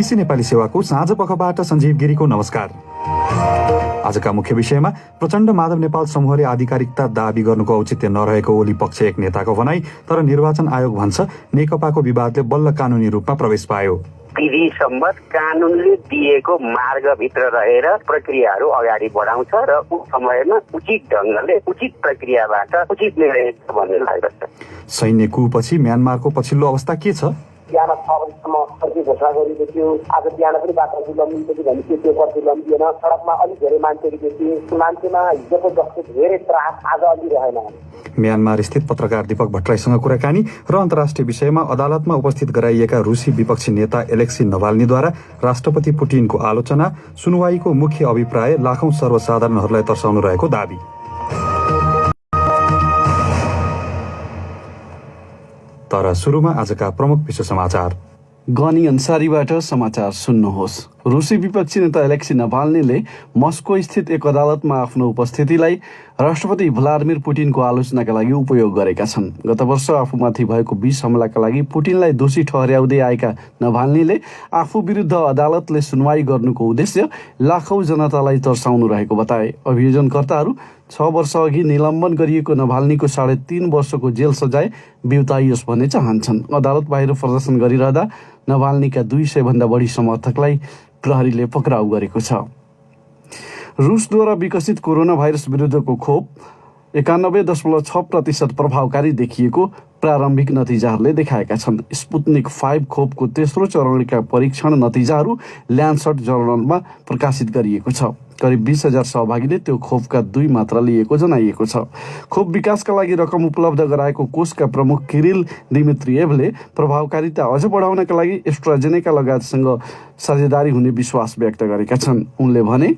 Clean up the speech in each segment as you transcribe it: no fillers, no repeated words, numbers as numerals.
BBC Nepali सेवाको साँझ पखबाट सञ्जीव गिरीको नमस्कार। आजका मुख्य विषयमा प्रचण्ड माधव नेपाल समूहले आधिकारिकता दाबी गर्नुको औचित्य नरहेको ओली पक्ष एक नेताको भनाई। तर निर्वाचन आयोग भन्छ नेकपाको विवादले बल्ल कानूनी रूपमा प्रवेश पायो। विधि सम्मत कानूनले दिएको मार्गभित्र रहेर प्रक्रियाहरू अगाडि बढाउँछ र उस समयमा उचित ढङ्गले उचित प्रक्रियाबाट उचित निर्णय भन्ने लाग्दछ। सैन्य कुपछि म्यानमारको पछिल्लो अवस्था के छ? बिहान 6 बजीसम्म सर्की घोषणा गरिएको थियो। आज बिहान पनि बाटो लम्बिन्छ कि भन्ने त्यो पछि लम्बिएन। सडकमा अलिक धेरै मान्छेहरू देखिए। मान्छेमा हिजोको जस्तो धेरै त्रास आज अलि रहेन। म्यानमार स्थित पत्रकार दीपक भट्टराईसँग कुराकानी र अन्तर्राष्ट्रिय विषयमा अदालतमा उपस्थित गराइएका रुसी विपक्षी नेता एलेक्सी नभाल्नीद्वारा राष्ट्रपति पुटिनको आलोचना। सुनवाईको मुख्य अभिप्राय लाखौं सर्वसाधारणहरूलाई तर्साउनु रहेको दाबी। तर सुरुमा आजका प्रमुख विश्व समाचार। गनी अन्सारीबाट समाचार सुन्नुहोस्। रुसी विपक्षी नेता एलेक्सी नभाल्नीले मस्को स्थित एक अदालतमा आफ्नो उपस्थितिलाई राष्ट्रपति भ्लादिमिर पुटिनको आलोचनाका लागि उपयोग गरेका छन्। गत वर्ष आफूमाथि भएको विष हमलाका लागि पुटिनलाई दोषी ठहर्याउँदै आएका नभाल्नीले आफू विरुद्ध अदालतले सुनवाई गर्नुको उद्देश्य लाखौं जनतालाई तर्साउनु रहेको बताए। अभियोजनकर्ताहरू 6 वर्ष अघि निलम्बन गरिएको नभाल्नीको 3.5 वर्षको जेल सजाय बिउताइयोस् भन्ने चाहन्छन्। अदालत बाहिर प्रदर्शन गरिरहँदा नभाल्नीका 200 भन्दा बढी समर्थकलाई प्रहरीले पक्राउ गरेको छ। रुसद्वारा विकसित कोरोना भाइरस विरुद्धको खोप 91.6% प्रभावकारी देखिएको प्रारम्भिक नतिजाहरूले देखाएका छन्। स्पुत्निक 5 खोपको तेस्रो चरणका परीक्षण नतिजाहरू ल्यान्सेट जर्नलमा प्रकाशित गरिएको छ। करिब 20,000 सहभागीले त्यो खोपका 2 मात्रा लिएको जनाइएको छ। खोप विकासका लागि रकम उपलब्ध गराएको कोषका प्रमुख किरिल दिमित्रिएभले प्रभावकारिता अझ बढाउनका लागि एस्ट्राजेनेका लगायतसँग साझेदारी हुने विश्वास व्यक्त गरेका छन्। उनले भने,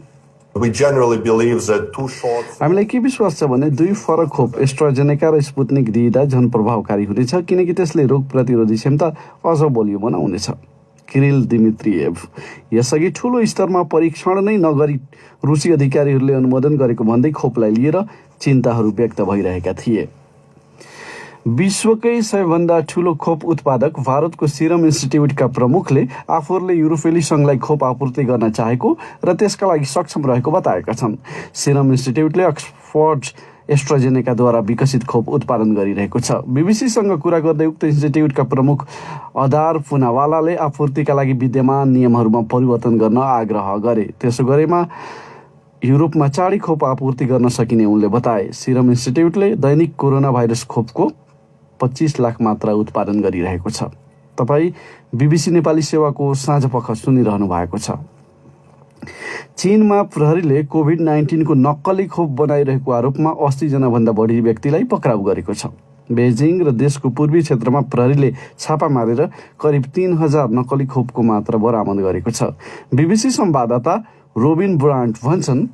हामीलाई के विश्वास छ भने 2 फरक खोप एस्ट्राजेनेका र स्पुत्निक दिइदा झन प्रभावकारी हुनेछ, किनकि त्यसले रोग प्रतिरोधी क्षमता अझ बलियो बनाउनेछ। किरिल दिमित्रिएभ यसअघि ठूलो स्तरमा परीक्षण नै नगरी रुसी अधिकारीहरूले अनुमोदन गरेको भन्दै खोपलाई लिएर चिन्ताहरू व्यक्त भइरहेका थिए। विश्वकै सबैभन्दा ठूलो खोप उत्पादक भारतको सिरम इन्स्टिट्युटका प्रमुखले आफूहरूले युरोपेली संघलाई खोप आपूर्ति गर्न चाहेको र त्यसका लागि सक्षम रहेको बताएका छन्। सिरम इन्स्टिट्युटले अक्सफोर्ड एस्ट्राजेनेकाद्वारा विकसित खोप उत्पादन गरिरहेको छ। बीबीसीसँग कुरा गर्दै उक्त इन्स्टिट्युटका प्रमुख अदार पुनावालाले आपूर्तिका लागि विद्यमान नियमहरूमा परिवर्तन गर्न आग्रह गरे। त्यसो गरेमा युरोपमा चाँडै खोप आपूर्ति गर्न सकिने उनले बताए। सिरम इन्स्टिट्युटले दैनिक कोरोना भाइरस खोपको 25 लाख मात्रा उत्पादन गरिरहेको छ। तपाईँ बीबीसी नेपाली सेवाको साँझपख सुनिरहनु भएको छ। चीनमा प्रहरीले कोभिड-19 को नक्कली खोप बनाइरहेको आरोपमा 80 जना भन्दा बढी व्यक्तिलाई पक्राउ गरेको छ। बेजिङ र देशको पूर्वी क्षेत्रमा प्रहरीले छापा मारेर करिब 3000 नक्कली खोपको मात्रा बरामद गरेको छ। बीबीसी संवाददाता रोबिन ब्रान्ट भन्छन्,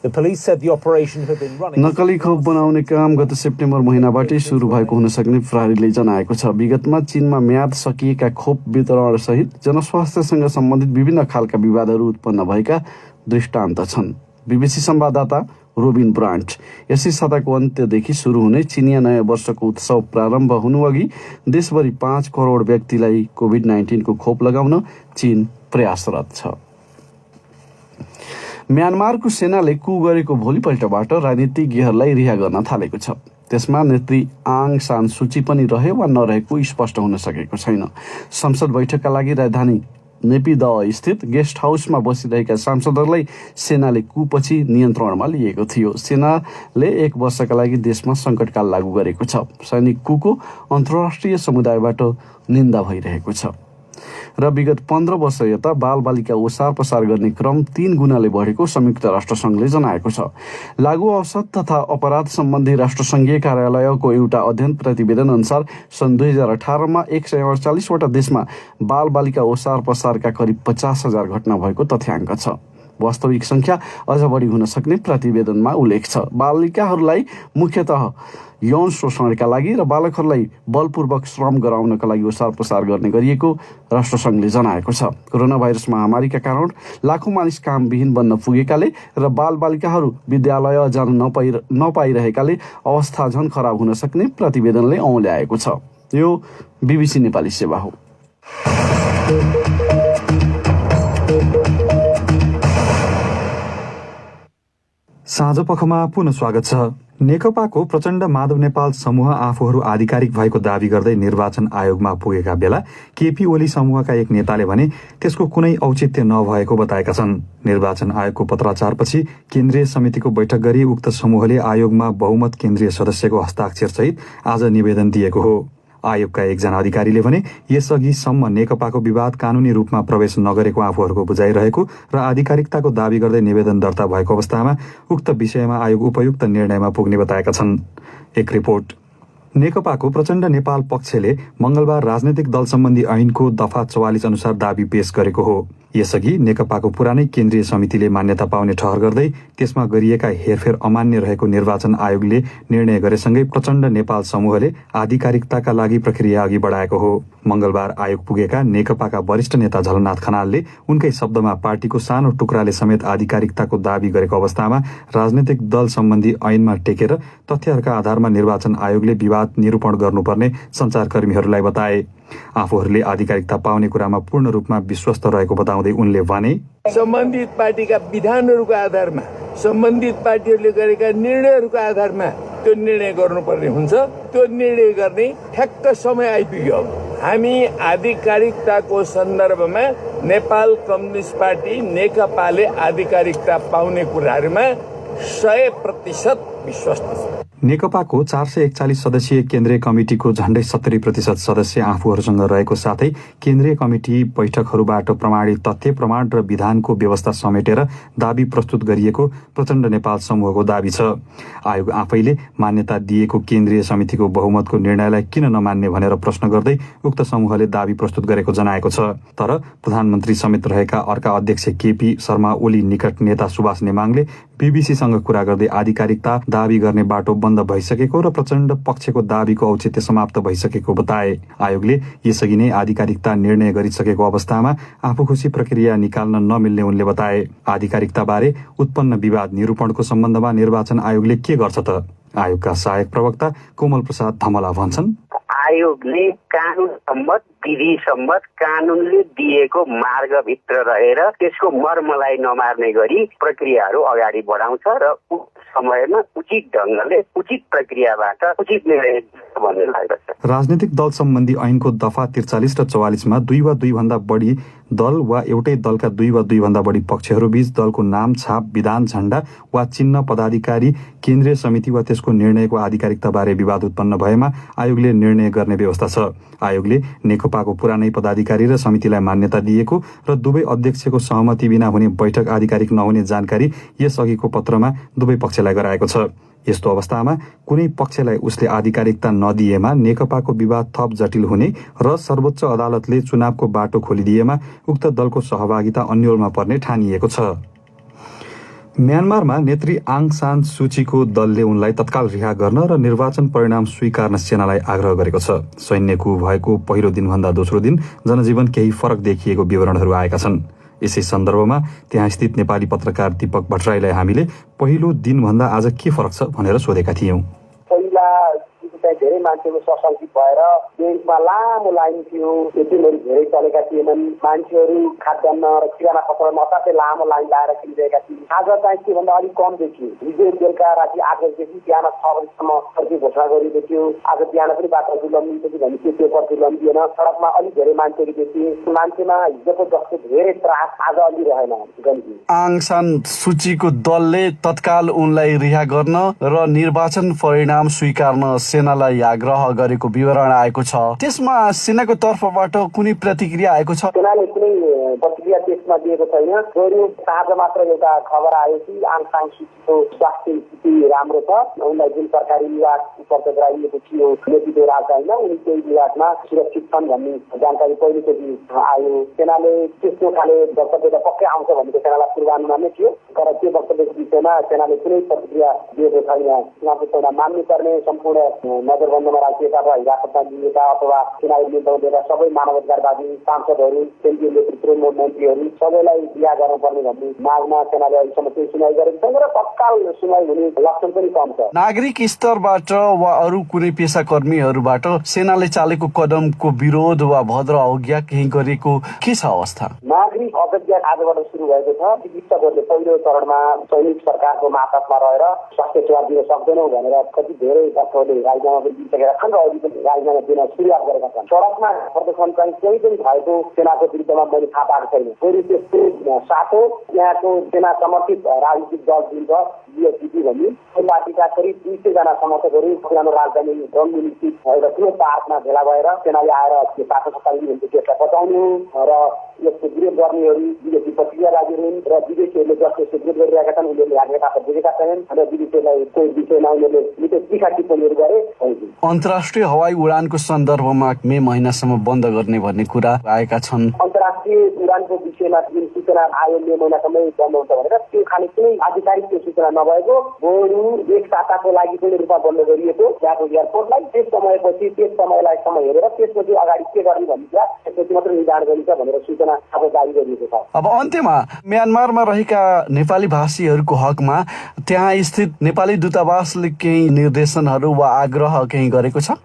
नक्कली खोप बनाउने काम गत सेप्टेम्बर महिनाबाटै सुरु भएको हुन सक्ने प्रहरीले जनाएको छ। विगतमा चीनमा म्याद सकिएका खोप वितरण सहित जनस्वास्थ्यसँग सम्बन्धित विभिन्न खालका विवादहरू उत्पन्न भएका दृष्टान्त छन्। बीबीसी संवाददाता रोबिन ब्रान्ट, यसै साताको अन्त्यदेखि सुरु हुने चिनिया नयाँ वर्षको उत्सव प्रारम्भ हुनुअघि देशभरि 5 करोड व्यक्तिलाई कोभिड-19 को खोप लगाउन चीन प्रयासरत छ। म्यानमारको सेनाले कु गरेको भोलिपल्टबाट राजनीतिज्ञहरूलाई रिहा गर्न थालेको छ। त्यसमा नेत्री आङ सान सुची पनि रहे वा नरहेको स्पष्ट हुन सकेको छैन। संसद बैठकका लागि राजधानी नेपिदह स्थित गेस्ट हाउसमा बसिरहेका सांसदहरूलाई सेनाले कुपछि नियन्त्रणमा लिएको थियो। सेनाले 1 वर्षका लागि देशमा सङ्कटकाल लागू गरेको छ। सैनिक कुको अन्तर्राष्ट्रिय समुदायबाट निन्दा भइरहेको छ र विगत 15 वर्ष यता बालबालिका ओसार पसार गर्ने क्रम 3 गुणाले बढेको संयुक्त राष्ट्रसङ्घले जनाएको छ। लागू औषध तथा अपराध सम्बन्धी राष्ट्रसङ्घीय कार्यालयको एउटा अध्ययन प्रतिवेदन अनुसार सन् 2018मा 148 वटा देशमा बालबालिका ओसार पसारका करिब 50,000 घटना भएको तथ्याङ्क छ। वास्तविक संख्या अझ बढी हुन सक्ने प्रतिवेदनमा उल्लेख छ। बालिकाहरूलाई मुख्यतः यौन शोषणका लागि र बालकहरूलाई बलपूर्वक श्रम गराउनका लागि ओसार पसार गर्ने गरिएको राष्ट्रसङ्घले जनाएको छ। कोरोना भाइरस महामारीका कारण लाखौं मानिस कामविहीन बन्न पुगेकाले र बालबालिकाहरू विद्यालय जान नपाइरहेकाले अवस्था झन खराब हुन सक्ने प्रतिवेदनले औँल्याएको छ। यो बीबीसी नेपाली सेवा हो। साँझपखमा पुनः स्वागत छ। नेकपाको प्रचण्ड माधव नेपाल समूह आफूहरू आधिकारिक भएको दावी गर्दै निर्वाचन आयोगमा पुगेका बेला केपी ओली समूहका एक नेताले भने त्यसको कुनै औचित्य नभएको बताएका छन्। निर्वाचन आयोगको पत्राचारपछि केन्द्रीय समितिको बैठक गरी उक्त समूहले आयोगमा बहुमत केन्द्रीय सदस्यको हस्ताक्षरसहित आज निवेदन दिएको हो। आयोगका एकजना अधिकारीले भने यसअघि सम्म नेकपाको विवाद कानूनी रूपमा प्रवेश नगरेको आफूहरूको बुझाइरहेको र आधिकारिकताको दावी गर्दै निवेदन दर्ता भएको अवस्थामा उक्त विषयमा आयोग उपयुक्त निर्णयमा पुग्ने बताएका छन्। एक रिपोर्ट। नेकपाको प्रचण्ड नेपाल पक्षले मंगलबार राजनैतिक दल सम्बन्धी ऐनको दफा 44 अनुसार दावी पेश गरेको हो। यसअघि नेकपाको पुरानै केन्द्रीय समितिले मान्यता पाउने ठहर गर्दै त्यसमा गरिएका हेरफेर अमान्य रहेको निर्वाचन आयोगले निर्णय गरेसँगै प्रचण्ड नेपाल समूहले आधिकारिकताका लागि प्रक्रिया अघि बढाएको हो। मंगलबार आयोग पुगेका नेकपाका वरिष्ठ नेता झलनाथ खनालले उनकै शब्दमा पार्टीको सानो टुक्राले समेत आधिकारिकताको दावी गरेको अवस्थामा राजनैतिक दल सम्बन्धी ऐनमा टेकेर तथ्यहरूका आधारमा निर्वाचन आयोगले विवाद निरूपण गर्नुपर्ने सञ्चारकर्मीहरूलाई बताए। आफूहरूले आधिकारिकता पाउने कुरामा पूर्ण रूपमा विश्वस्त रहेको बताउँदै उनले भने सम्बन्धित पार्टीका विधानहरूको आधारमा सम्बन्धित पार्टीहरूले गरेका निर्णयहरूको आधारमा त्यो निर्णय गर्नुपर्ने हुन्छ। त्यो निर्णय गर्ने ठ्याक्क समय आइपुग्यो। हामी आधिकारिकताको सन्दर्भमा नेपाल कम्युनिस्ट पार्टी नेकपाले आधिकारिकता पाउने कुराहरूमा 100% विश्वस्त छ। नेकपाको 441 सदस्यीय केन्द्रीय कमिटिको झण्डै 70% सदस्य आफूहरूसँग रहेको साथै केन्द्रीय कमिटी बैठकहरूबाट प्रमाणित तथ्य प्रमाण र विधानको व्यवस्था समेटेर दावी प्रस्तुत गरिएको प्रचण्ड नेपाल समूहको दावी छ। आयोग आफैले मान्यता दिएको केन्द्रीय समितिको बहुमतको निर्णयलाई किन नमान्ने भनेर प्रश्न गर्दै उक्त समूहले दावी प्रस्तुत गरेको जनाएको छ। तर प्रधानमन्त्री समेत रहेका अर्का अध्यक्ष केपी शर्मा ओली निकट नेता सुभाष नेमाङले बीबीसीसँग कुरा गर्दै आधिकारिकता दावी गर्ने बाटो बन्द भइसकेको र प्रचण्ड पक्षको दावीको औचित्य समाप्त भइसकेको बताए। आयोगले यसअघि नै आधिकारिकता निर्णय गरिसकेको अवस्थामा आफूखुसी प्रक्रिया निकाल्न नमिल्ने उनले बताए। आधिकारिकता बारे उत्पन्न विवाद निरूपणको सम्बन्धमा निर्वाचन आयोगले के गर्छ त? आयोगका सहायक प्रवक्ता कोमल प्रसाद धमला भन्छन्, आयोगले कानून सम्मत विधि सम्मत कानूनले दिएको मार्गभित्र रहेर त्यसको मर्मलाई नमार्ने गरी प्रक्रियाहरू अगाडि बढाउँछ र समयमा उचित ढङ्गले उचित प्रक्रियाबाट उचित निर्णय भन्ने लाग्दछ। राजनीतिक दल सम्बन्धी ऐनको दफा 43 र 44 मा 2 वा 2 भन्दा बढी दल वा एउटै दलका 2 वा 2 भन्दा बढी पक्षहरू बीच दलको नाम छाप विधान झण्डा वा चिन्ह पदाधिकारी केन्द्रीय समिति वा त्यसको निर्णयको आधिकारिकता बारे विवाद उत्पन्न भएमा आयोगले निर्णय गर्ने व्यवस्था छ। आयोगले नेकपाको पुरानै पदाधिकारी र समितिलाई मान्यता दिएको र दुवै अध्यक्षको सहमति बिना हुने बैठक आधिकारिक नहुने जानकारी यसअघिको पत्रमा दुवै पक्षलाई गराएको छ। यस्तो अवस्थामा कुनै पक्षलाई उसले आधिकारिकता नदिएमा नेकपाको विवाद थप जटिल हुने र सर्वोच्च अदालतले चुनावको बाटो खोलिदिएमा उक्त दलको सहभागिता अन्योलमा पर्ने ठानिएको छ। म्यानमारमा नेत्री आङ सान सुचीको दलले उनलाई तत्काल रिहा गर्न र निर्वाचन परिणाम स्वीकार्न सेनालाई आग्रह गरेको छ। सैन्य कु भएको पहिलो दिनभन्दा दोस्रो दिन जनजीवन केही फरक देखिएको विवरणहरू आएका छन्। यसै सन्दर्भमा त्यहाँ स्थित नेपाली पत्रकार दीपक भट्टराईलाई हामीले पहिलो दिनभन्दा आज के फरक छ भनेर सोधेका थियौं। धेरै मान्छेको सशङ्कित भएर बेङ्कमा लामो लाइन थियो, एटिएमहरू धेरै चलेका थिएनन्, मान्छेहरू खाद्यान्न र किराना पसलमा असाध्यै लामो लाइन लगाएर किनिरहेका थिए। आज चाहिँ त्योभन्दा अलिक कम देखियो। हिजो बेलुका राति 8 बजीदेखि बिहान 6 बजीसम्म सर्की घोषणा गरिएको थियो। आज बिहान पनि बाटो लम्बिन्छ कि भने त्यो पेपर चाहिँ लम्बिएन। सडकमा अलिक धेरै मान्छेहरू देखिए। मान्छेमा हिजोको जस्तो धेरै त्रास आज अलि रहेन। आङ सान सुचीको दलले तत्काल उनलाई रिहा गर्न र निर्वाचन परिणाम स्वीकार्न सेनालाई आग्रह गरेको विवरण आएको छ। त्यसमा सेनाको तर्फबाट कुनै प्रतिक्रिया आएको छ? सेनाले कुनै प्रतिक्रिया त्यसमा दिएको छैन। गयो आज मात्र एउटा खबर आयो कि आङ सान सुचीको स्वास्थ्य स्थिति राम्रो छ। उनलाई जुन सरकारी विभाग उपर्द गराइएको थियो नेतृत्व राजधानीमा उनी त्यही विभागमा सुरक्षित छन् भन्ने जानकारी पहिलोचोटि आयो। सेनाले त्यस्तो खाले वक्तव्य त पक्कै आउँछ भनेको सेनालाई पूर्वानुमान नै थियो, तर त्यो वक्तव्यको विषयमा सेनाले कुनै प्रतिक्रिया दिएको छैन। चुनावको परिणाम मान्नुपर्ने सम्पूर्ण नजरबन्दमा राखिएका अथवा हिरासतमा लिएका अथवा चुनावी निर्णय सबै मानवाधिकारवादी सांसदहरू, केन्द्रीय नेतृत्व, मन्त्रीहरू सबैलाई रिहा गर्नुपर्ने भन्ने मागमा सेनाले अहिलेसम्म केही सुनवाई गरेको छैन र तत्काल सुनवाई हुने लक्षण पनि कम छ। नागरिक स्तरबाट वा अरू कुनै पेसाकर्मीहरूबाट सेनाले चालेको कदमको विरोध वा भद्र अवज्ञा केही गरेको के छ अवस्था? नागरिक अवज्ञा आजबाट सुरु भएको छ। चिकित्सकहरूले पहिलो चरणमा सैनिक सरकारको मातहतमा रहेर स्वास्थ्य सेवा दिन सक्दैनौँ भनेर कति धेरै डाक्टरहरूले राजीनामा पनि दिइसकेका छन् र अहिले पनि राजीनामा दिन सुरुवात गरेका छन्। सडकमा प्रदर्शन चाहिँ केही पनि भएको सेनाको विरुद्धमा मैले थाहा पाएको छैन। फेरि त्यसको साथो यहाँको सेना समर्थित राजनीतिक दल जुन छ बीएसपी भन्ने त्यो पार्टीका करिब 200 जना समर्थकहरू पुरानो राजधानी रङ्गुन स्थित एउटा ठुलो पार्कमा भेला भएर सेनाले आएर शासन सत्ताले हुन्छ त्यसलाई बचाउनु र यसको विरोध गर्नेहरू विदेशी प्रतिक्रिया राख्दैनन् र विदेशीहरूले जसको विरोध गरिरहेका छन् उनीहरूले हालेका बुझेका छैनन् र विदेशीलाई त्यो विषयमा उनीहरूले निकै तीखा टिप्पणीहरू गरे। अन्तर्राष्ट्रिय हवाई उडानको सन्दर्भमा मे महिनासम्म बन्द गर्ने भन्ने कुरा आएका छन्। अन्तर्राष्ट्रिय उडानको विषयमा जुन सूचना आयो मे महिनासम्मै बन्द हुन्छ भनेर त्यो खाने कुनै आधिकारिक त्यो सूचना नभएको बरु एक साताको लागि कुनै रूपमा बन्द गरिएको त्यहाँको एयरपोर्टलाई त्यस समयपछि त्यस समयलाई समय हेरेर त्यसपछि अगाडि के गर्ने भन्ने कुरा त्यसपछि मात्र निर्धारण गरिन्छ भनेर सूचना अब जारी गरिएको छ। अब अन्त्यमा म्यानमारमा रहेका नेपाली भाषीहरूको हकमा त्यहाँ स्थित नेपाली दूतावासले केही निर्देशनहरू वा आग्रह केही गरेको छ?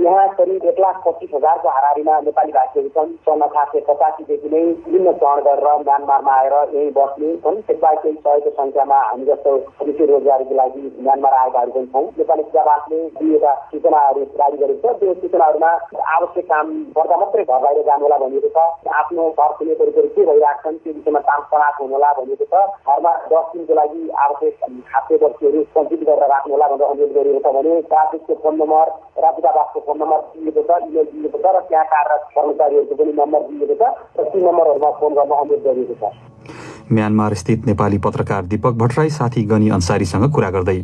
यहाँ करिब 1,25,000 हाराहारीमा नेपाली भाषीहरू छन्। सन् 1985 देखि नै विभिन्न चरण गरेर म्यानमारमा आएर यही बस्ने छन्। त्यसबाहेक केही 100को संख्यामा हामी जस्तो कृषि रोजगारीको लागि म्यानमार आएकाहरू पनि छन्। नेपाली दूतावासले दिएका सूचनाहरू जारी गरेको छ। त्यो सूचनाहरूमा आवश्यक काम गर्दा मात्रै घर बाहिर जानुहोला भनिएको छ। आफ्नो घर छिमेकीहरू के भइरहेको छन् त्यो विषयमा तनाख हुनुहोला भनिएको छ। घरमा 10 दिनको लागि आवश्यक खाद्य वस्तुहरू सञ्चित गरेर राख्नुहोला भनेर अनुरोध गरिएको छ भने राजदूतको फोन नम्बर दूतावासको फोन नम्बर दिएको छ, इमेल दिएको छ र त्यहाँ कार्यरत कर्मचारीहरूको पनि नम्बर दिएको छ र ती नम्बरहरूमा फोन गर्न अनुरोध गरिएको छ। म्यानमार स्थित नेपाली पत्रकार दीपक भट्टराई साथी गनी अन्सारीसँग कुरा गर्दै।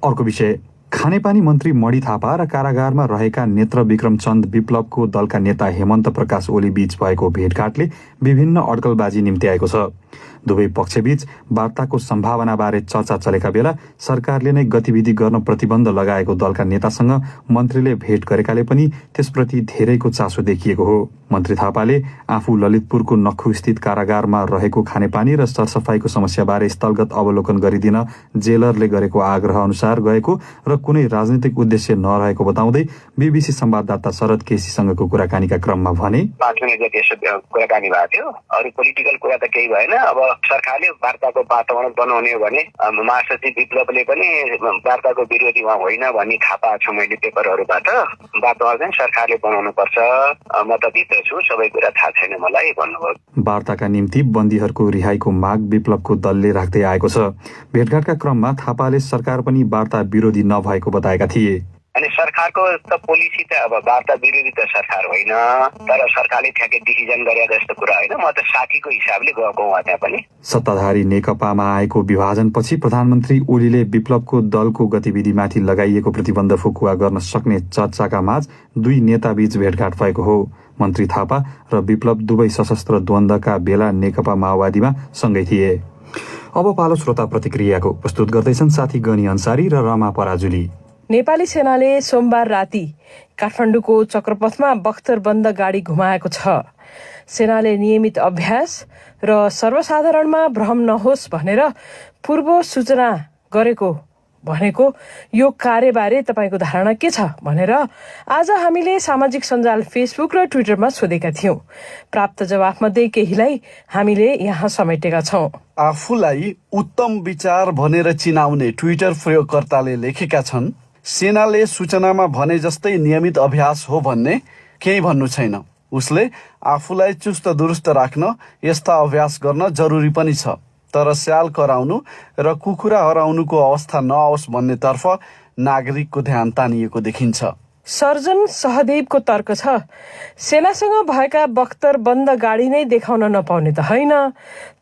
अर्को विषय, खानेपानी मन्त्री मणि थापा र कारागारमा रहेका नेत्र विक्रम चन्द विप्लवको दलका नेता हेमन्त प्रकाश ओली बीच भएको भेटघाटले विभिन्न अड्कलबाजी निम्त्याएको छ। दुवै पक्षबीच वार्ताको सम्भावनाबारे चर्चा चलेका बेला सरकारले नै गतिविधि गर्न प्रतिबन्ध लगाएको दलका नेतासँग मन्त्रीले भेट गरेकाले पनि त्यसप्रति धेरैको चासो देखिएको हो। मन्त्री थापाले आफू ललितपुरको नक्खु स्थित कारागारमा रहेको खानेपानी र सरसफाईको समस्याबारे स्थलगत अवलोकन गरिदिन जेलरले गरेको आग्रह अनुसार गएको र कुनै राजनीतिक उद्देश्य नरहेको बताउँदै बीबीसी संवाददाता शरद केसीसँगको कुराकानीका क्रममा भने, कुराकानी भएको थियो, अरू पोलिटिकल कुरा त केही भएन। अब सरकारले वार्ताको वातावरण बनाउने हो भने महासचिव विप्लवले पनि वार्ताको विरोधी होइन भन्ने थाहा पाएको छु मैले पेपरहरूबाट। वातावरण चाहिँ सरकारले बनाउनु पर्छ, म त भित्र छु, सबै कुरा थाहा छैन मलाई भन्नुभयो। वार्ताका निम्ति बन्दीहरूको रिहाईको माग विप्लवको दलले राख्दै आएको छ। भेटघाटका क्रममा थापाले सरकार पनि वार्ता विरोधी नभएको बताएका थिए। अनि सरकारको त पोलिसी त अब वार्ता विरोधी त सरकार होइन, तर सरकारले ठ्याक्कै डिसिजन गरे जस्तो कुरा होइन। म त साथीको हिसाबले गएको उहाँ त्यहाँ पनि। सत्ताधारी नेकपामा आएको विभाजनपछि प्रधानमन्त्री ओलीले विप्लवको दलको गतिविधिमाथि लगाइएको प्रतिबन्ध फुकुवा गर्न सक्ने चर्चाका माझ दुई नेताबीच भेटघाट भएको हो। मन्त्री थापा र विप्लव दुवै सशस्त्र द्वन्द्वका बेला नेकपा माओवादीमा सँगै थिए। अब पालो श्रोता प्रतिक्रियाको। प्रस्तुत गर्दैछन् साथी गनी अन्सारी र रमा पराजुली। नेपाली सेनाले सोमबार राति काठमाडौँको चक्रपथमा बख्तरबन्द गाडी घुमाएको छ। सेनाले नियमित अभ्यास र सर्वसाधारणमा भ्रम नहोस् भनेर पूर्व सूचना गरेको भनेको यो कार्यबारे तपाईँको धारणा के छ भनेर आज हामीले सामाजिक सञ्जाल फेसबुक र ट्विटरमा सोधेका थियौं। प्राप्त जवाफमध्ये केहीलाई हामीले यहाँ समेटेका छौं। आफूलाई उत्तम विचार भनेर चिनाउने ट्विटर प्रयोगकर्ताले लेखेका छन्, सेनाले सूचनामा भने जस्तै नियमित अभ्यास हो भन्ने केही भन्नु छैन। उसले आफूलाई चुस्त दुरुस्त राख्न यस्ता अभ्यास गर्न जरुरी पनि छ, तर स्याल कराउनु र कुखुरा हराउनुको अवस्था नआओस् भन्नेतर्फ नागरिकको ध्यान तानिएको देखिन्छ। सर्जन सहदेवको तर्क छ, सेनासँग भएका बख्तरबन्द गाडी नै देखाउन नपाउने त होइन,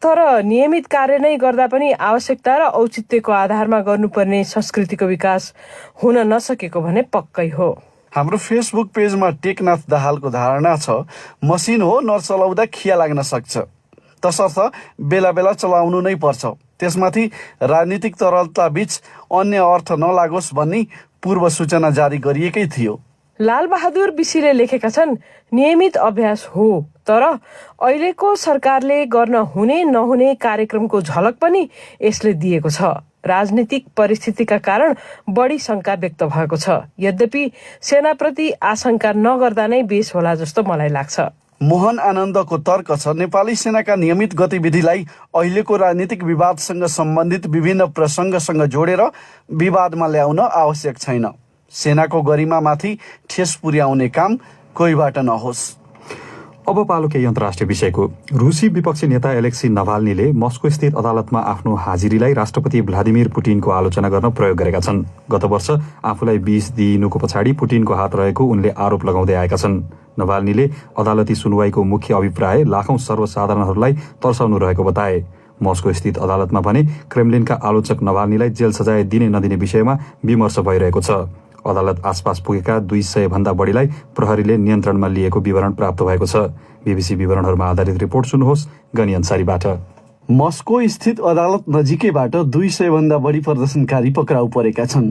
तर नियमित कार्य नै गर्दा पनि आवश्यकता र औचित्यको आधारमा गर्नुपर्ने संस्कृतिको विकास हुन नसकेको भने पक्कै हो। हाम्रो फेसबुक पेजमा टेकनाथ दाहालको धारणा छ, मसिन हो, नचलाउँदा खिया लाग्न सक्छ, तसर्थ बेला बेला चलाउनु नै पर्छ। त्यसमाथि राजनीतिक तरलता बीच अन्य अर्थ नलागोस् भन्ने पूर्व सूचना जारी गरिएकै थियो। लालबहादुर बिसीले लेखेका छन्, नियमित अभ्यास हो, तर अहिलेको सरकारले गर्न हुने नहुने कार्यक्रमको झलक पनि यसले दिएको छ। राजनीतिक परिस्थितिका कारण बढी शंका व्यक्त भएको छ। यद्यपि सेनाप्रति आशंका नगर्दा नै बेस होला जस्तो मलाई लाग्छ। मोहन आनन्दको तर्क छ, नेपाली सेनाका नियमित गतिविधिलाई अहिलेको राजनीतिक विवादसँग सम्बन्धित विभिन्न प्रसङ्गसँग जोडेर विवादमा ल्याउन आवश्यक छैन। सेनाको गरिमामाथि ठेस पुर्याउने काम कोहीबाट नहोस्। अब पालो केही अन्तर्राष्ट्रिय विषयको। रुसी विपक्षी नेता एलेक्सी नभाल्नीले मस्को स्थित अदालतमा आफ्नो हाजिरीलाई राष्ट्रपति भ्लादिमिर पुटिनको आलोचना गर्न प्रयोग गरेका छन्। गत वर्ष आफूलाई विष दिइनुको पछाडि पुटिनको हात रहेको उनले आरोप लगाउँदै आएका छन्। नभाल्नीले अदालती सुनवाईको मुख्य अभिप्राय लाखौं सर्वसाधारणहरूलाई तर्साउनु रहेको बताए। मस्को स्थित अदालतमा भने क्रेमलिनका आलोचक नभाल्नीलाई जेल सजाय दिने नदिने विषयमा विमर्श भइरहेको छ। अदालत आसपास पुगेका 200 भन्दा बढीलाई प्रहरीले नियन्त्रणमा लिएको विवरण प्राप्त भएको छ। बीबीसी विवरणहरूमा आधारित रिपोर्ट सुन्नुहोस् गनी अन्सारीबाट। मस्को स्थित अदालत नजिकैबाट 200 भन्दा बढी प्रदर्शनकारी पक्राउ परेका छन्।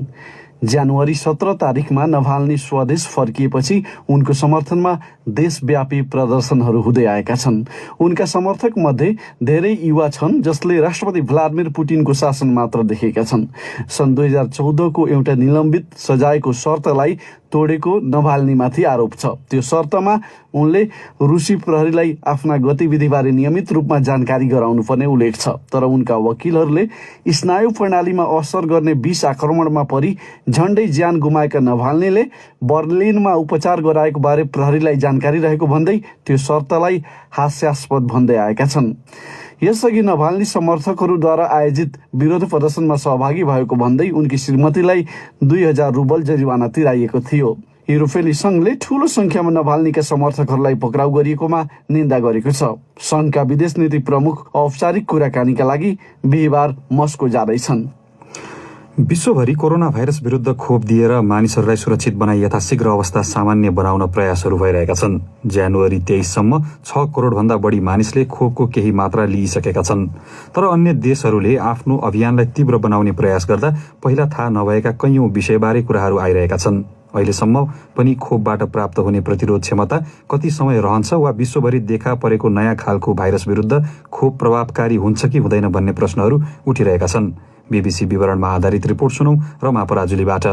जनवरी 17 तारिखमा नभाल्नी स्वदेश फर्किएपछि उनको समर्थनमा देशव्यापी प्रदर्शनहरू हुँदै आएका छन्। उनका समर्थक मध्ये धेरै युवा छन् जसले राष्ट्रपति भ्लादिमिर पुटिनको शासन मात्र देखेका छन्। सन् 2014 को एउटा निलम्बित सजायको शर्तलाई तोडेको नभाल्नीमाथि आरोप छ। त्यो शर्तमा उनले रुसी प्रहरीलाई आफ्ना गतिविधिबारे नियमित रूपमा जानकारी गराउनु पर्ने उल्लेख छ। तर उनका वकिलहरूले स्नायु प्रणालीमा असर गर्ने विष आक्रमणमा परि झण्डै ज्यान गुमाएका नभाल्नीले बर्लिनमा उपचार गराएको बारे प्रहरीलाई जानकारी रहेको भन्दै त्यो शर्तलाई हास्यास्पद भन्दै आएका छन्। यसअघि नभाल्नी समर्थकहरूद्वारा आयोजित विरोध प्रदर्शनमा सहभागी भएको भन्दै उनकी श्रीमतीलाई 2000 रुबल जरिवाना तिराइएको थियो। युरोपेली संघले ठूलो संख्यामा नभाल्नीका समर्थकहरूलाई पक्राउ गरिएकोमा निन्दा गरेको छ। संघका विदेश नीति प्रमुख औपचारिक कुराकानीका लागि बिहिबार मस्को जाँदैछन्। विश्वभरि कोरोना भाइरस विरुद्ध खोप दिएर मानिसहरूलाई सुरक्षित बनाई यथाशीघ्र अवस्था सामान्य बनाउन प्रयासहरू भइरहेका छन्। जनवरी 23 सम्म 6 करोड भन्दा बढी मानिसले खोपको केही मात्रा लिइसकेका छन्। तर अन्य देशहरूले आफ्नो अभियानलाई तीव्र बनाउने प्रयास गर्दा पहिला थाहा नभएका कैयौं विषयबारे कुराहरू आइरहेका छन्। अहिलेसम्म पनि खोपबाट प्राप्त हुने प्रतिरोध क्षमता कति समय रहन्छ वा विश्वभरि देखा परेको नयाँ खालको भाइरस विरुद्ध खोप प्रभावकारी हुन्छ कि हुँदैन भन्ने प्रश्नहरू उठिरहेका छन्। बीबीसी विवरणमा आधारित रिपोर्ट सुनौं रमा पराजुलीबाट।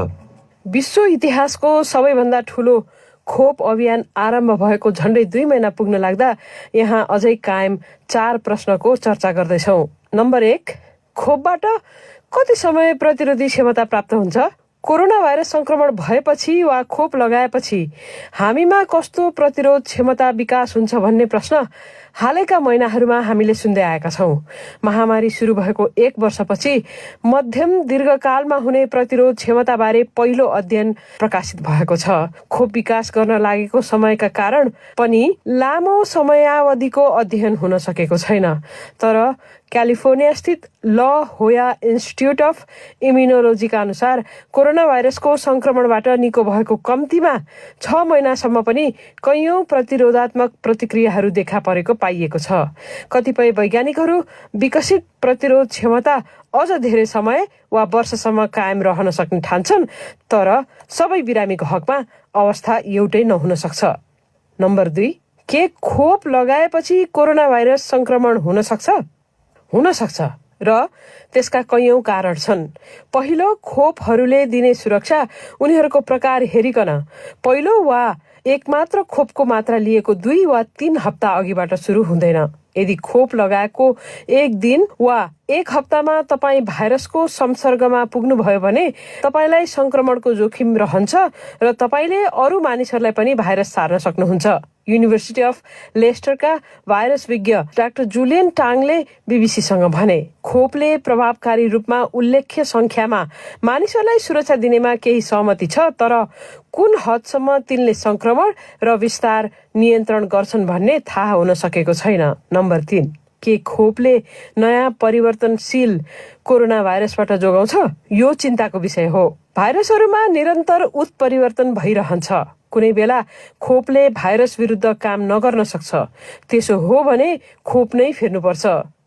विश्व इतिहासको सबैभन्दा ठूलो खोप अभियान आरम्भ भएको झण्डै 2 महिना पुग्न लाग्दा यहाँ अझै कायम 4 प्रश्नको चर्चा गर्दैछौं। नम्बर 1, खोपबाट कति समय प्रतिरोधी क्षमता प्राप्त हुन्छ? कोरोना भाइरस संक्रमण भएपछि वा खोप लगाएपछि हामीमा कस्तो प्रतिरोध क्षमता विकास हुन्छ भन्ने प्रश्न हालैका महिनाहरूमा हामीले सुन्दै आएका छौं। महामारी सुरु भएको 1 वर्षपछि मध्यम दीर्घकालमा हुने प्रतिरोध क्षमताबारे पहिलो अध्ययन प्रकाशित भएको छ। खोप विकास गर्न लागेको समयका कारण पनि लामो समयावधिको अध्ययन हुन सकेको छैन। तर क्यालिफोर्निया स्थित ला होया इन्स्टिट्युट अफ इम्युनोलोजीका अनुसार कोरोना भाइरसको संक्रमणबाट निको भएको कम्तीमा 6 महिनासम्म पनि कैयौं प्रतिरोधात्मक प्रतिक्रियाहरू देखा परेको पाइएको छ। कतिपय वैज्ञानिकहरू विकसित प्रतिरोध क्षमता अझ धेरै समय वा वर्षसम्म कायम रहन सक्ने ठान्छन्, तर सबै बिरामीको हकमा अवस्था एउटै नहुन सक्छ। नम्बर 2, के खोप लगाएपछि कोरोना भाइरस संक्रमण हुन सक्छ? हुन सक्छ र त्यसका कैयौं कारण छन्। पहिलो, खोपहरूले दिने सुरक्षा उनीहरूको प्रकार हेरिकन पहिलो वा एकमात्र खोपको मात्रा लिएको 2 वा 3 हप्ता अघिबाट सुरु हुँदैन। यदि खोप लगाएको 1 दिन वा 1 हप्तामा तपाई भाइरसको संसर्गमा पुग्नुभयो भने तपाईलाई संक्रमणको जोखिम रहन्छ र तपाईले अरू मानिसहरूलाई पनि भाइरस सार्न सक्नुहुन्छ। युनिभर्सिटी अफ लेस्टरका भाइरस विज्ञ डाक्टर जुलियन टाङले बीबीसीसँग भने, खोपले प्रभावकारी रूपमा उल्लेख्य संख्यामा मानिसहरूलाई सुरक्षा दिनेमा केही सहमति छ, तर कुन हदसम्म तिनले संक्रमण र विस्तार नियन्त्रण गर्छन् भन्ने थाहा हुन सकेको छैन। नम्बर 3, के खोपले नयाँ परिवर्तनशील कोरोना भाइरसबाट जोगाउँछ? यो चिन्ताको विषय हो। भाइरसहरूमा निरन्तर उत्परिवर्तन भइरहन्छ। कुनै बेला खोपले भाइरस विरुद्ध काम नगर्न सक्छ। त्यसो हो भने खोप नै फेर्नुपर्छ।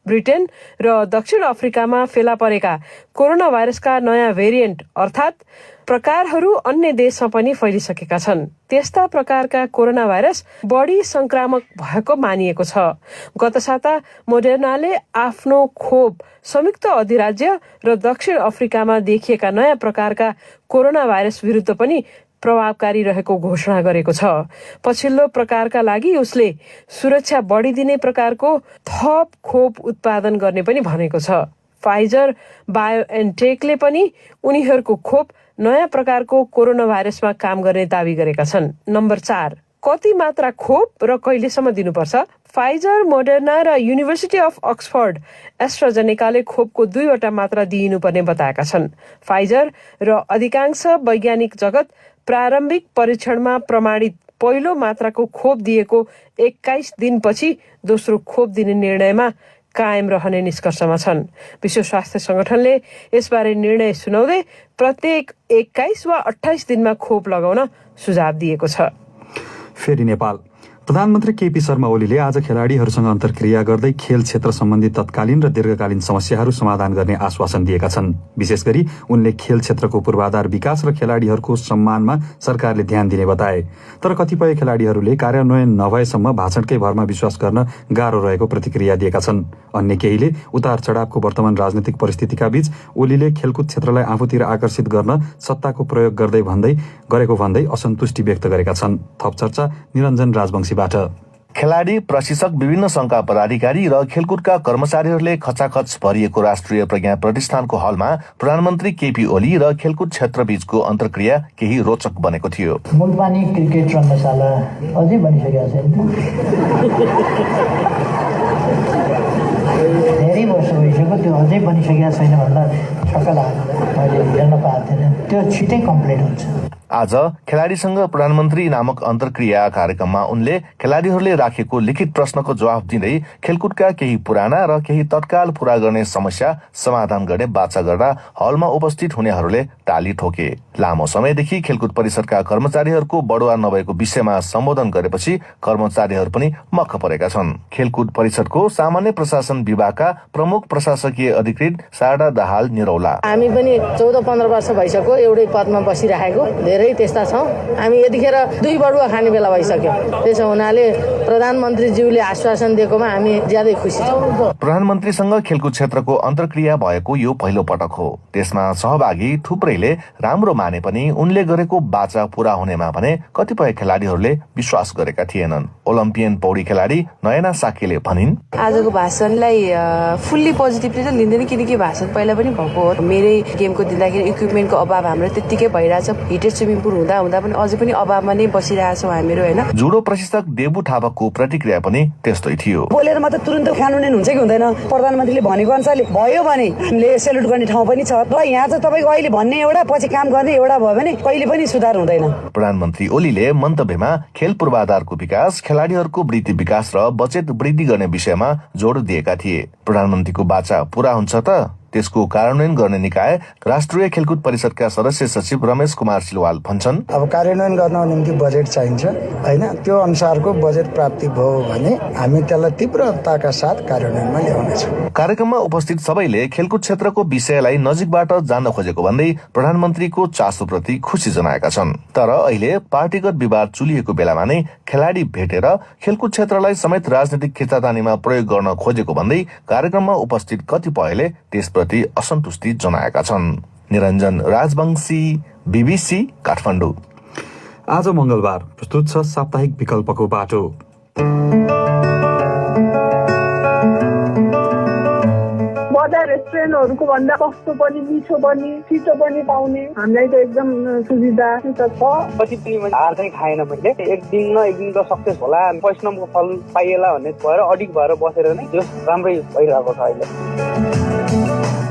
ब्रिटेन र दक्षिण अफ्रिकामा फेला परेका कोरोना भाइरसका नयाँ भेरिएन्ट अर्थात् प्रकारहरू अन्य देशमा पनि फैलिसकेका छन्। त्यस्ता प्रकारका कोरोना भाइरस बढी संक्रामक भएको मानिएको छ। गत साता मोडर्नाले आफ्नो खोप संयुक्त अधिराज्य र दक्षिण अफ्रिकामा देखिएका नयाँ प्रकारका कोरोना भाइरस विरुद्ध पनि प्रभावकारी रहेको घोषणा गरेको छ। पछिल्लो प्रकारका लागि उसले सुरक्षा बढिदिने प्रकारको थप खोप उत्पादन गर्ने पनि भनेको छ। फाइजर बायोएनटेकले पनि उनीहरूको खोप नयाँ प्रकारको कोरोना भाइरसमा काम गर्ने दावी गरेका छन्। नम्बर 4, कति मात्रा खोप र कहिलेसम्म दिनुपर्छ? फाइजर, मोडर्ना र युनिभर्सिटी अफ अक्सफोर्ड एस्ट्राजेनेकाले खोपको 2वटा मात्रा दिइनुपर्ने बताएका छन्। फाइजर र अधिकांश वैज्ञानिक जगत प्रारम्भिक परीक्षणमा प्रमाणित पहिलो मात्राको खोप दिएको 21 दिनपछि दोस्रो खोप दिने निर्णयमा कायम रहने निष्कर्षमा छन्। विश्व स्वास्थ्य संगठनले यसबारे निर्णय सुनाउँदै प्रत्येक 21 वा 28 दिनमा खोप लगाउन सुझाव दिएको छ। फेरि नेपाल। प्रधानमन्त्री केपी शर्मा ओलीले आज खेलाडीहरूसँग अन्तर्क्रिया गर्दै खेल क्षेत्र सम्बन्धी तत्कालीन र दीर्घकालीन समस्याहरू समाधान गर्ने आश्वासन दिएका छन्। विशेष गरी उनले खेल क्षेत्रको पूर्वाधार विकास र खेलाडीहरूको सम्मानमा सरकारले ध्यान दिने बताए। तर कतिपय खेलाडीहरूले कार्यान्वयन नभएसम्म भाषणकै भरमा विश्वास गर्न गाह्रो रहेको प्रतिक्रिया दिएका छन्। अन्य केहीले उतार चढावको वर्तमान राजनीतिक परिस्थितिका बीच ओलीले खेलकुद क्षेत्रलाई आफूतिर आकर्षित गर्न सत्ताको प्रयोग गरेको भन्दै असन्तुष्टि व्यक्त गरेका छन्। थप चर्चा निरञ्जन राजवंशी। खेलाडी, प्रशिक्षक, विभिन्न संघका पदाधिकारी र खेलकुदका कर्मचारीहरूले खचाखच भरिएको राष्ट्रिय प्रज्ञा प्रतिष्ठानको हलमा प्रधानमन्त्री केपी ओली र खेलकुद क्षेत्रबीचको अन्तर्क्रिया केही रोचक बनेको थियो। मुलपानी क्रिकेट रङ्गशाला अझै बनिसकेको छैन। धेरै वर्ष भइसक्यो त्यो अझै बनिसकेको छैन भन्दा छक्क लाग्यो। मैले हेर्न पाएको थिएन। त्यो छिटै कम्प्लिट हुन्छ। आज खेलाडीसँग प्रधानमन्त्री नामक अन्तर्क्रिया कार्यक्रममा उनले खेलाडीहरूले राखेको लिखित प्रश्नको जवाफ दिँदै खेलकुदका केही पुराना र केही तत्काल पूरा गर्ने समस्या समाधान गर्ने बाचा गर्दा हलमा उपस्थित हुनेहरूले ताली ठोके। लामो समयदेखि खेलकुद परिषदका कर्मचारीहरूको बढुवा नभएको विषयमा सम्बोधन गरेपछि कर्मचारीहरू पनि मक्ख परेका छन्। खेलकुद परिषदको सामान्य प्रशासन विभागका प्रमुख प्रशासकीय अधिकृत शारदा दाहाल निरौला। हामी पनि 14-15 वर्ष भइसक्यो एउटै पदमा बसिरहेको, धेरै त्यस्ता छौँ। हामी यतिखेर 2 बढुवा खाने बेला भइसक्यो। त्यसो हुनाले प्रधानमन्त्रीज्यूले आश्वासन दिएकोमा हामी ज्यादै खुसी छौँ। प्रधानमन्त्रीसँग खेलकुद क्षेत्रको अन्तर्क्रिया भएको यो पहिलो पटक हो। त्यसमा सहभागी थुप्रैले राम्रो माने पनि उनले गरेको बाचा पूरा हुनेमा भने कतिपय खेलाडीहरूले विश्वास गरेका थिएनन्। ओलम्पियन पौडी खेलाडी नयना साकेले भनिन्, आजको भाषणलाई फुल्ली पोजिटिभली त लिँदैन, किनकि भाषण पहिला पनि भएको हो। मेरै गेमको दिँदाखेरि इक्विपमेन्टको अभाव हाम्रो त्यत्तिकै भइरहेछ। हिटेड स्विमिङ पुल हुँदा पनि अझै पनि अभावमा नै बसिरहेछौँ हामीहरू होइन। जुडो प्रशिक्षक देबु थापाको प्रतिक्रिया पनि त्यस्तै थियो। बोलेर मात्र तुरुन्त कानुन हुन्छ कि हुँदैन? प्रधानमन्त्रीले भनेको अनुसारले भयो भने हामीले सेल्युट गर्ने ठाउँ पनि छ। र यहाँ चाहिँ तपाईँको अहिले भन्ने एउटा पछि काम गर्ने एउटा भयो भने कहिले पनि सुधार हुँदैन। प्रधानमन्त्री ओलीले मन्तव्यमा खेल पूर्वाधारको विकास, खेलाडीहरूको वृत्ति विकास र बजेट वृद्धि गर्ने विषयमा जोड दिएका थिए। प्रधानमन्त्रीको बाचा पूरा हुन्छ त त्यसको कार्यान्वयन गर्ने निकाय राष्ट्रिय खेलकुद परिषदका सदस्य सचिव रमेश कुमार सिलवाल भन्छन्, अब कार्यान्वयन गर्न निम्ति बजेट चाहिन्छ हैन। त्यो अनुसारको बजेट प्राप्ति भयो भने हामी त्यसलाई तीव्रताका साथ कार्यान्वयनमा ल्याउनेछौँ। कार्यक्रममा उपस्थित सबैले खेलकुद क्षेत्रको विषयलाई नजिकबाट जान्न खोजेको भन्दै प्रधानमन्त्रीको चासोप्रति खुसी जनाएका छन्। तर अहिले पार्टीगत विवाद चुलिएको बेलामा नै खेलाडी भेटेर खेलकुद क्षेत्रलाई समेत राजनीतिक खिचातानीमा प्रयोग गर्न खोजेको भन्दै कार्यक्रममा उपस्थित कतिपयले त्यसप्रति असन्तुष्टि जनाएका छन्। निरञ्जन राजवंशी, BBC काठमाडौँ। आज मंगलबार प्रस्तुत छ साप्ताहिक विकल्पको बाटो। बजार रेस्टुरेन्टहरूको भन्दा कस्तो पनि मिठो पनि छिटो पनि पाउने हामीलाई त एकदम सुविधा छ। पछि पनि हार चाहिँ खाएन मैले। एक दिन त सक्सेस होला, वैष्णवको फल पाइएला भन्ने भएर अडिक भएर बसेर नै त्यो राम्रै भइरहेको छ अहिले।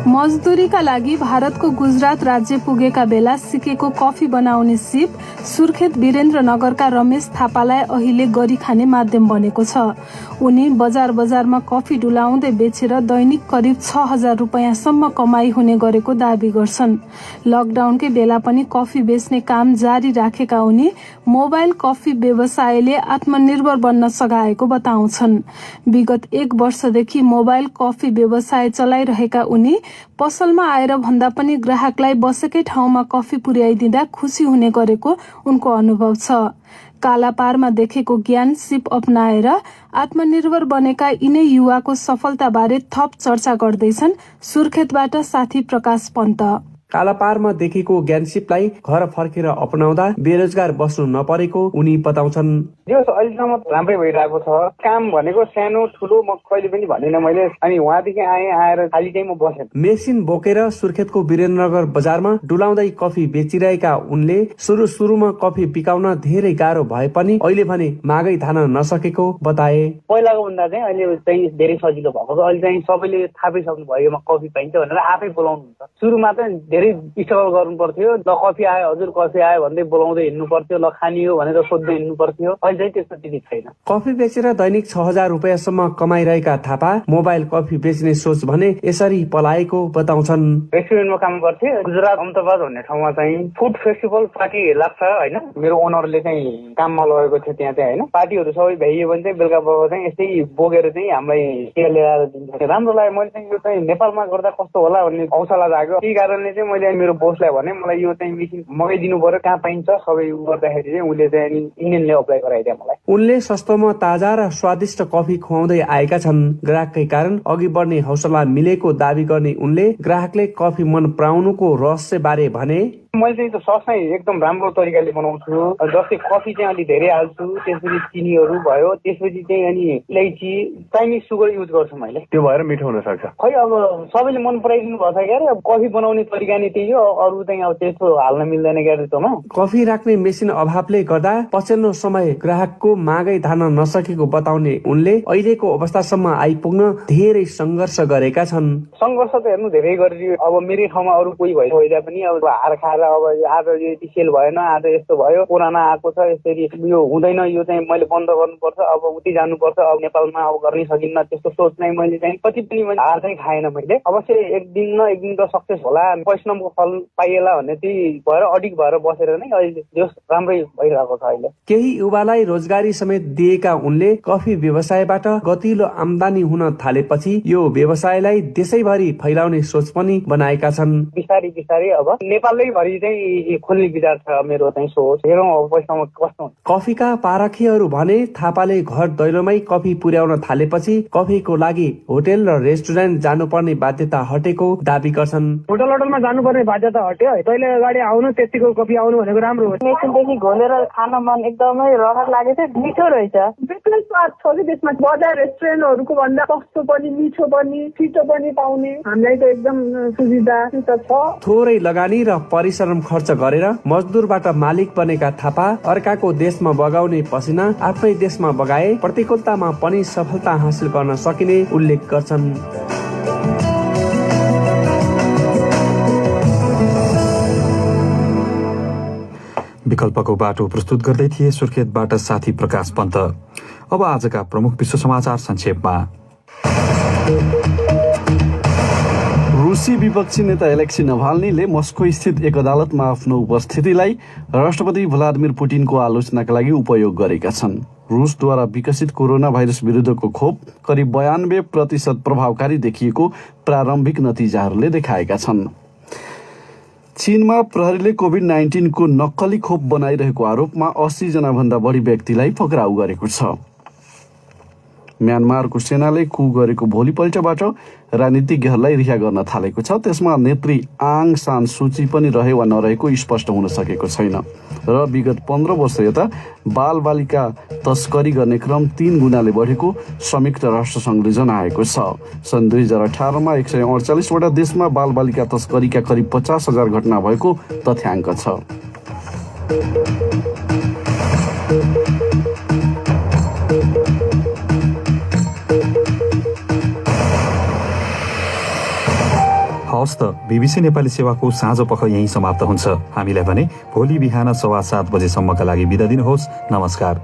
मजदुरीका लागि भारतको गुजरात राज्य पुगेका बेला सिकेको कफी बनाउने सिप सुर्खेत वीरेन्द्रनगरका रमेश थापालाई अहिले गरी खाने माध्यम बनेको छ। उनी बजारमा कफी डुलाउँदै बेचेर दैनिक करिब 6,000 रुपियाँसम्म कमाई हुने गरेको दावी गर्छन्। लकडाउनकै बेला पनि कफी बेच्ने काम जारी राखेका उनी मोबाइल कफी व्यवसायले आत्मनिर्भर बन्न सघाएको बताउँछन्। विगत 1 वर्षदेखि मोबाइल कफी व्यवसाय चलाइरहेका उनी पसलमा आएर भन्दा पनि ग्राहकलाई बसेकै ठाउँमा कफी पुर्याइदिँदा खुसी हुने गरेको उनको अनुभव छ। कालापारमा देखेको ज्ञान सिप अपनाएर आत्मनिर्भर बनेका यिनै युवाको सफलताबारे थप चर्चा गर्दैछन् सुर्खेतबाट साथी प्रकाश पन्त। कालापारमा देखेको ज्ञानसिपलाई घर फर्केर अपनाउँदा बेरोजगार बस्नु नपरेको उनी बताउँछन्। यो अहिलेसम्म राम्रै भइरहेको छ। काम भनेको सानो ठुलो म कहिले पनि भन्दिनँ मैले। अनि उहाँदेखि आएर खाली चाहिँ म बसेँ। मेसिन बोकेर सुर्खेतको वीरेन्द्रनगर बजारमा डुलाउँदै कफी बेचिरहेका उनले सुरुमा कफी बिकाउन धेरै गाह्रो भए पनि अहिले भने मागै थाहा नसकेको बताए। पहिलाको भन्दा चाहिँ अहिले चाहिँ धेरै सजिलो भएको छ। अहिले चाहिँ सबैले थाहा पाइसक्नु भयो यो कफी पाइन्छ भनेर आफै बोलाउनुहुन्छ। सुरुमा चाहिँ धेरै स्ट्रगल गर्नु पर्थ्यो। ल कफी आयो हजुर कफी आयो भन्दै बोलाउँदै हिँड्नु पर्थ्यो। ल खानी हो भनेर सोध्दै हिँड्नु पर्थ्यो। अहिले चाहिँ त्यस्तो चिज छैन। कफी बेचेर दैनिक 6,000 रुपियाँसम्म कमाइरहेका थापा मोबाइल कफी बेच्ने सोच भने यसरी पलाएको बताउँछन्। रेस्टुरेन्टमा काम गर्थे। गुजरात अहमदाबाद भन्ने ठाउँमा चाहिँ फुड फेस्टिभल पार्टी लाग्छ होइन। मेरो ओनरले चाहिँ काममा लगेको थियो त्यहाँ चाहिँ होइन। पार्टीहरू सबै भ्याइयो भने चाहिँ बेलुका चाहिँ यस्तै बोकेर चाहिँ हामीलाई केयर लिएर दिन्छ। राम्रो लाग्यो। मैले चाहिँ यो चाहिँ नेपालमा गर्दा कस्तो होला भन्ने हौसला जाग्यो। त्यही कारणले चाहिँ मैले मेरो बोसलाई भने मलाई यो चाहिँ मेसिन मगाइदिनु पर्यो कहाँ पाइन्छ सबै गर्दाखेरि चाहिँ उसले चाहिँ इन्डियनले अप्लाई गराइदियो मलाई। उनले सस्तोमा ताजा र स्वादिष्ट कफी खुवाउँदै आएका छन्। ग्राहककै कारण अघि बढ्ने हौसला मिलेको दावी गर्ने उनले ग्राहकले कफी मन पराउनुको रहस्य बारे भने। मैले चाहिँ सस नै एकदम राम्रो तरिकाले बनाउँछु। जस्तै कफी चाहिँ अलि धेरै हाल्छु। त्यसपछि चिनीहरू भयो। त्यसपछि चाहिँ अनि इलाइची चाइनिज सुगर युज गर्छु मैले। त्यो भएर मिठो हुन सक्छ। खै अब सबैले मन पराइदिनु भएको छ क्यारे। अब कफी बनाउने तरिका नै त्यही हो। अरू चाहिँ अब त्यस्तो हाल्न मिल्दैन क्यारे त्यसमा। कफी राख्ने मेसिन अभावले गर्दा पछिल्लो समय ग्राहकको मागै थाहा नसकेको बताउने उनले अहिलेको अवस्थासम्म आइपुग्न धेरै सङ्घर्ष गरेका छन्। सङ्घर्ष त हेर्नु धेरै गरियो। अब मेरै ठाउँमा अरू कोही भइदिए पनि अब हार खाएर अब आज यो सेल भएन आज यस्तो भयो कोरोना आएको छ यसरी यो हुँदैन यो चाहिँ मैले बन्द गर्नुपर्छ अब उति जानुपर्छ अब नेपालमा अब गर्नै सकिन्न त्यस्तो सोच नै मैले चाहिँ कति पनि हार चाहिँ खाएन। मैले अवश्य एक दिन त सक्सेस होला परिश्रमको फल पाइएला भन्ने त्यही भएर अडिक भएर बसेर नै अहिले जो राम्रै भइरहेको छ। अहिले केही युवालाई रोजगारी समेत दिएका उनले कफी व्यवसायबाट गतिलो आमदानी हुन थालेपछि यो व्यवसायलाई देशैभरि फैलाउने सोच पनि बनाएका छन्। बिस्तारै बिस्तारै अब नेपालमै भरि चाहिँ खोल्ने विचार छ मेरो चाहिँ सोच। हेरौँ अब पैसामा कस्तो। कफीका पारखीहरू भने थापाले घर दैलोमै कफी पुर्याउन थालेपछि कफीको लागि होटेल र रेस्टुरेन्ट जानुपर्ने बाध्यता हटेको दावी गर्छन्। होटलमा जानुपर्ने बाध्यता हट्यो। तैले अगाडि आउनु त्यतिको कफी आउनु भनेको राम्रो हो। मेसिनदेखि घोलेर खान मन एकदमै रहर लागेको छ। मिठो रहेछ। बेग्लै स्वाद छ कि त्यसमा। बजार रेस्टुरेन्टहरूको भन्दा कस्तो पनि मिठो पनि छिटो पनि पाउने हामीलाई त एकदम सुविधा छ। थोरै लगानी र परिश्रम खर्च गरेर मजदुरबाट मालिक बनेका थापा अर्काको देशमा बगाउने पसिना आफ्नै देशमा बगाए प्रतिकूलतामा पनि सफलता हासिल गर्न सकिने उल्लेख गर्छन्। विकल्पको बाटो प्रस्तुत गर्दै थिए सुर्खेतबाट साथी प्रकाश पन्त। अब आजका प्रमुख विश्व समाचार संक्षेपमा। रुसी विपक्षी नेता एलेक्सी नभाल्नीले मस्को स्थित एक अदालतमा आफ्नो उपस्थितिलाई राष्ट्रपति भ्लादिमिर पुटिनको आलोचनाका लागि उपयोग गरेका छन्। रुसद्वारा विकसित कोरोना भाइरस विरुद्धको खोप करिब 92% प्रभावकारी देखिएको प्रारम्भिक नतिजाहरूले देखाएका छन्। चीनमा प्रहरीले कोभिड-19 को नक्कली खोप बनाइरहेको आरोपमा 80 जना भन्दा बढी व्यक्तिलाई पक्राउ गरेको छ। म्यानमारको सेनाले कु गरेको भोलिपल्टबाट राजनीतिज्ञहरूलाई रिहा गर्न थालेको छ। त्यसमा नेत्री आङ सान सुची पनि रहे वा नरहेको स्पष्ट हुन सकेको छैन र विगत 15 वर्ष यता बालबालिका तस्करी गर्ने क्रम 3 गुणाले बढेको संयुक्त राष्ट्रसङ्घले जनाएको छ। सन् 2018 मा 148 वटा देशमा बालबालिका तस्करीका करिब 50,000 घटना भएको तथ्याङ्क छ। हवस् त, BBC नेपाली सेवाको साँझ पख यही समाप्त हुन्छ। हामीलाई भने भोलि बिहान 7:15 बजेसम्मका लागि बिदा दिनुहोस्। नमस्कार।